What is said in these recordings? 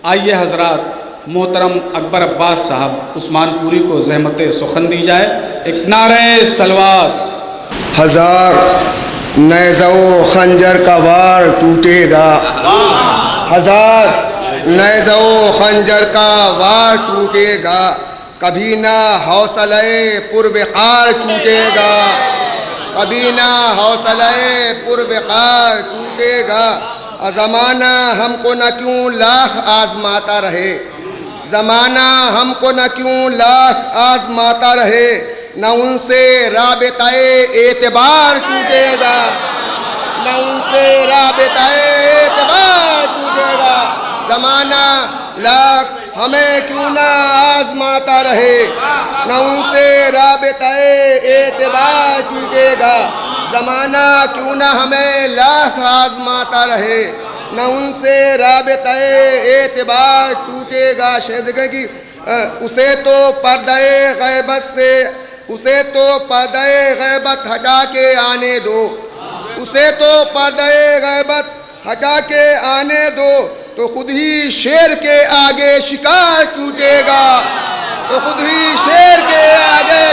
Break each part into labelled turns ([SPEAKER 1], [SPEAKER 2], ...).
[SPEAKER 1] آئیے حضرات محترم اکبر عباس صاحب عثمان پوری کو زحمت سخن دی جائے. ایک نعرہ سلوات.
[SPEAKER 2] ہزار نیزہ و خنجر کا وار ٹوٹے گا، ہزار نیزہ و خنجر کا وار ٹوٹے گا، کبھی نہ حوصلہ پروقار ٹوٹے گا، کبھی نہ حوصلہ پروقار ٹوٹے گا. زمانہ ہم کو نہ کیوں لاکھ آزماتا رہے، زمانہ ہم کو نہ کیوں لاکھ آزماتا رہے، نہ ان سے رابطہ اعتبار ٹوٹے گا، نہ ان سے رابطہ اعتبار ٹوٹے گا. زمانہ لاکھ ہمیں کیوں نہ آزماتا رہے، نہ ان سے رابطہ اعتبار ٹوٹے گا. زمانہ کیوں نہ ہمیں لاکھ آزماتا رہے، نہ ان سے رابطہ اعتبار ٹوٹے گا. شہدگے کی اسے تو پردہ غیبت سے، اسے تو پردہ غیبت ہٹا کے آنے دو، اسے تو پردہ غیبت ہٹا کے آنے دو، تو خود ہی شیر کے آگے شکار ٹوٹے گا، تو خود ہی شیر کے آگے.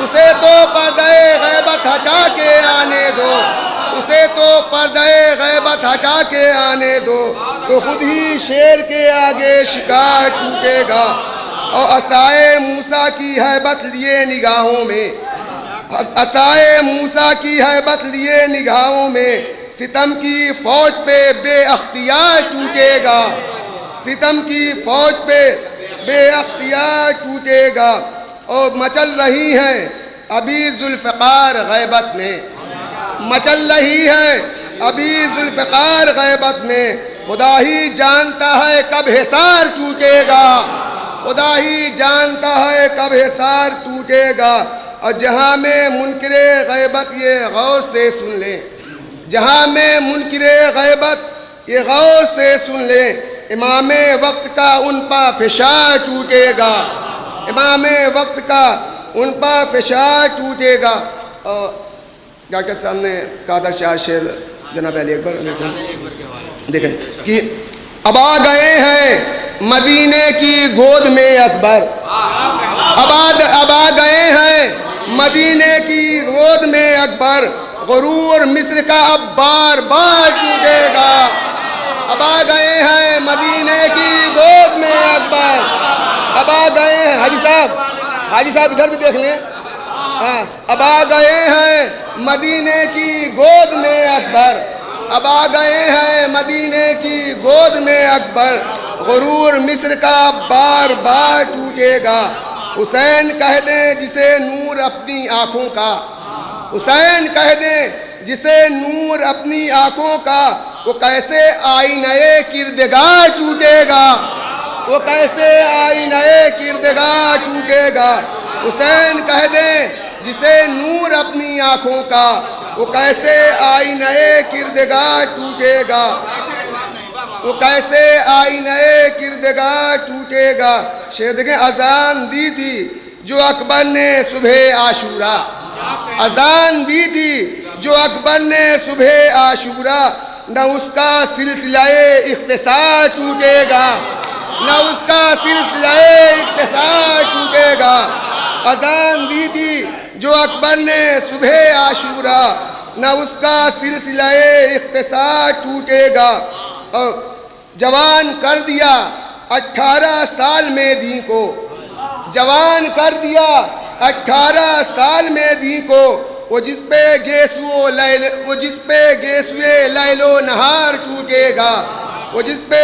[SPEAKER 2] اسے تو پردہ غیبت ہٹا کے آنے دو، اسے تو پردہ غیبت ہٹا کے آنے دو، تو خود ہی شیر کے آگے شکار ٹوٹے گا. اور عصائے موسیٰ کی ہیبت لیے نگاہوں میں، عصائے موسیٰ کی ہیبت لیے نگاہوں میں، ستم کی فوج پہ بے اختیار ٹوٹے گا، ستم کی فوج پہ بے اختیار ٹوٹے گا. اور مچل رہی ہیں ابھی ذوالفقار غیبت میں، مچل رہی ہے ابھی ذوالفقار غیبت میں، خدا ہی جانتا ہے کب حصار ٹوٹے گا، خدا ہی جانتا ہے کب حصار ٹوٹے گا. اور جہاں میں منکر غیبت یہ غور سے سن لیں، جہاں میں منکر غیبت یہ غور سے سن لیں، امام وقت کا ان پر فشار ٹوٹے گا، امام وقت کا ان پر فشار ٹوٹے گا. اور ڈاکٹر صاحب نے کہا تھا چار شعر جناب علی اکبر علیہ السلام دیکھیں کہ اب آ گئے ہیں مدینے کی گود میں اکبر، اب آ گئے ہیں مدینے کی گود میں اکبر، غرور مصر کا اب بار بار ٹوٹے گا. اب آ گئے ہیں مدینے کی گود میں اکبر، اب آ گئے ہیں. حاجی صاحب ادھر بھی دیکھ لیں. ہاں، اب آ گئے ہیں مدینے کی گود میں اکبر، اب آ گئے ہیں مدینے کی گود میں اکبر، غرور مصر کا بار بار ٹوٹے گا. حسین کہہ دیں جسے نور اپنی آنکھوں کا، حسین کہہ دیں جسے نور اپنی آنکھوں کا، وہ کیسے آئینہ کردگار ٹوٹے گا، وہ کیسے آئینہ کردگار ٹوٹے گا. حسین کہہ دیں جسے نور اپنی آنکھوں کا، وہ کیسے آئینہ کردگار ٹوٹے گا، وہ کیسے آئینہ کردگار ٹوٹے گا. شہدگے اذان دی تھی جو اکبر نے صبح عاشورہ، اذان دی تھی جو اکبر نے صبح عاشورہ، نہ اس کا سلسلہ اختصار ٹوٹے گا، نہ اس کا سلسلہ اختصار ٹوٹے گا. اذان دی تھی جو اکبر نے صبح عاشورہ، نہ اس کا سلسلہ اختصار ٹوٹے گا. اور جوان کر دیا 18 سال میں دین کو، جوان کر دیا 18 سال میں دین کو، وہ جس پہ گیسوے لیل و نہار ٹوٹے گا، وہ جس پہ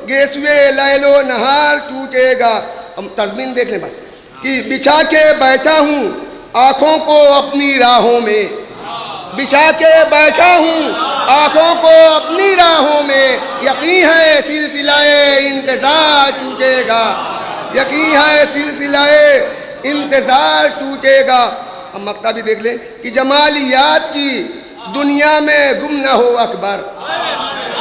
[SPEAKER 2] گیسوے لیل و نہار ٹوٹے گا. ہم تضمین دیکھ لیں بس کہ بچھا کے بیٹھا ہوں آنکھوں کو اپنی راہوں میں، بچھا کے بیٹھا ہوں آنکھوں کو اپنی راہوں میں، یقین ہے سلسلہ انتظار ٹوٹے گا، یقین ہے سلسلہ انتظار ٹوٹے گا. ہم مقطع بھی دیکھ لیں کہ جمالیات کی دنیا میں گم نہ ہو اکبر،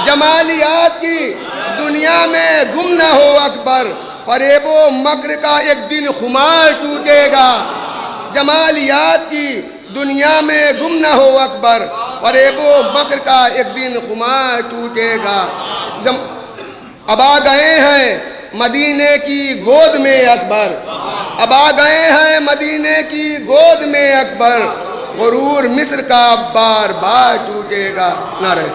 [SPEAKER 2] جمالیات کی دنیا میں گم نہ ہو اکبر، فریب و مکر کا ایک دن خمار ٹوٹے گا. جمالیات کی دنیا میں گم نہ ہو اکبر، فریب و مکر کا ایک دن خمار ٹوٹے گا. اب آ گئے ہیں مدینے کی گود میں اکبر، اب آ گئے ہیں مدینے کی گود میں اکبر، غرور مصر کا بار بار ٹوٹے گا۔ نعرہ